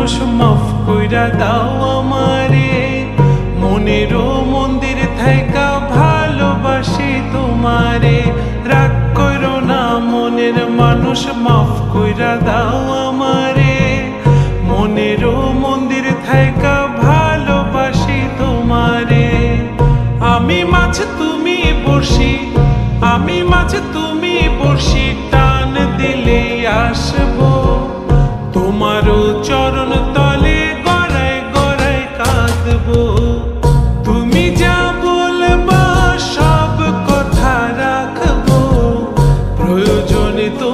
মানুষ মাফ কইরা দাও আমারে, মনেরও মন্দির থাইকা ভালোবাসি তোমারে। রাগ করো না মনের মানুষ, মাফ কইরা দাও আমারে, মনেরও মন্দির থাইকা ভালোবাসি তোমারে। আমি মাছ তুমি বড়শি, আমি মাছ তুমি বড়শি, টান দিলে আসবো তোমারও চরণ তলে, গড়ায় গড়ায় কাঁদবো। তুমি যা বলবা সব কথা রাখবো, প্রয়োজনে তো